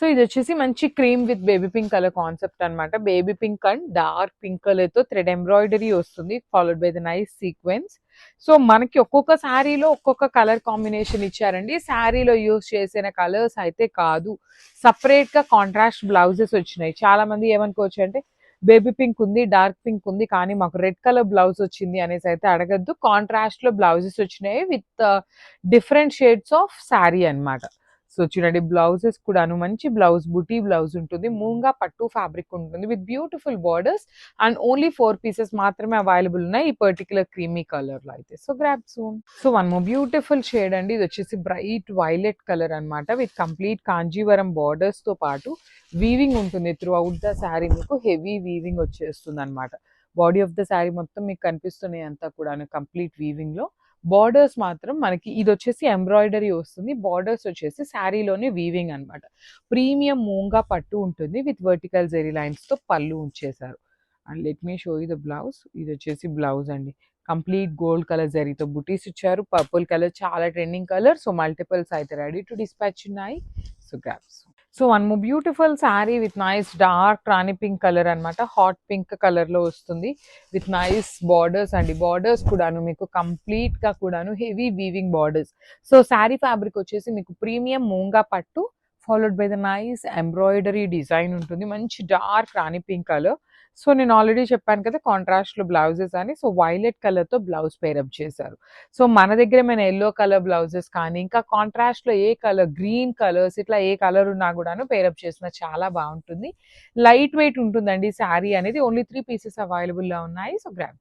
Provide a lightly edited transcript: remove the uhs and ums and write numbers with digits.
So ఇదొచ్చేసి మంచి cream with baby pink colour concept అన్నమాట. Baby pink and dark pink కలర్‌తో థ్రెడ్ ఎంబ్రాయిడరీ వస్తుంది. Followed by the nice sequence. So మనకి ఒక్కొక్క శారీలో ఒక్కొక్క కలర్ కాంబినేషన్ ఇచ్చారండి. శారీలో యూజ్ చేసిన కలర్స్ అయితే కాదు. సెపరేట్‌గా కాంట్రాస్ట్ బ్లౌజెస్ వచ్చినాయి. చాలా మంది ఏమనుకోవచ్చు అంటే బేబీ పింక్ ఉంది, డార్క్ పింక్ ఉంది. కానీ మాకు రెడ్ కలర్ బ్లౌజ్ వచ్చింది అనేసి అయితే అడగొద్దు. కాంట్రాస్ట్‌లో బ్లౌజెస్ వచ్చినాయి with different shades of sari అన్నమాట. సో చూడండి బ్లౌజెస్ కూడాను మంచి బ్లౌజ్ బుటీ బ్లౌజ్ ఉంటుంది. మూంగా పట్టు ఫ్యాబ్రిక్ ఉంటుంది with beautiful borders and only 4 pieces మాత్రమే అవైలబుల్ ఉన్నాయి ఈ పర్టిక్యులర్ క్రీమీ కలర్ లో అయితే. So grab soon. So one more beautiful shade అండి. ఇది వచ్చేసి బ్రైట్ వైలెట్ కలర్ అన్నమాట విత్ కంప్లీట్ కాంజీవరం బోర్డర్స్ తో పాటు వీవింగ్ ఉంటుంది త్రూ అవుట్ ద శారీ. మీకు హెవీ వీవింగ్ వచ్చేస్తుంది అనమాట. బాడీ ఆఫ్ ద శారీ మొత్తం మీకు కనిపిస్తున్నాయి అంతా కూడా కంప్లీట్ వీవింగ్ లో. బార్డర్స్ మాత్రం మనకి ఇది వచ్చేసి ఎంబ్రాయిడరీ వస్తుంది. బార్డర్స్ వచ్చేసి శారీలోనే వీవింగ్ అన్నమాట. ప్రీమియం మూంగా పట్టు ఉంటుంది విత్ వర్టికల్ జెరీ లైన్స్ తో పళ్ళు ఉంచేశారు. And let me show you the blouse. ఇది వచ్చేసి బ్లౌజ్ అండి. కంప్లీట్ గోల్డ్ కలర్ జరీతో బుటీస్ ఇచ్చారు. పర్పుల్ కలర్ చాలా ట్రెండింగ్ కలర్. సో మల్టిపుల్స్ అయితే రెడీ టు డిస్పాచ్ ఉన్నాయి. So grabs. So one more beautiful sari with nice dark Rani pink colour అన్నమాట. Hot pink colour లో వస్తుంది విత్ నైస్ బార్డర్స్ అండి. బార్డర్స్ కూడాను మీకు కంప్లీట్ గా కూడాను heavy weaving borders. So sari fabric వచ్చేసి మీకు ప్రీమియం మూంగా పట్టు followed by the nice embroidery design ఉంటుంది. మంచి డార్క్ రాణి పింక్ కలర్. సో నేను ఆల్రెడీ చెప్పాను కదా కాంట్రాస్ట్ లో బ్లౌజెస్ అని. సో వైలెట్ కలర్ తో బ్లౌజ్ పేరప్ చేశారు. సో మన దగ్గర మన ఎల్లో కలర్ బ్లౌజెస్ కానీ ఇంకా కాంట్రాస్ట్ లో ఏ కలర్ గ్రీన్ కలర్స్ ఇట్లా ఏ కలర్ ఉన్నా కూడాను పేరప్ చేసిన చాలా బాగుంటుంది. లైట్ వెయిట్ ఉంటుందండి శారీ అనేది. ఓన్లీ 3 పీసెస్ అవైలబుల్ లో ఉన్నాయి. So grab.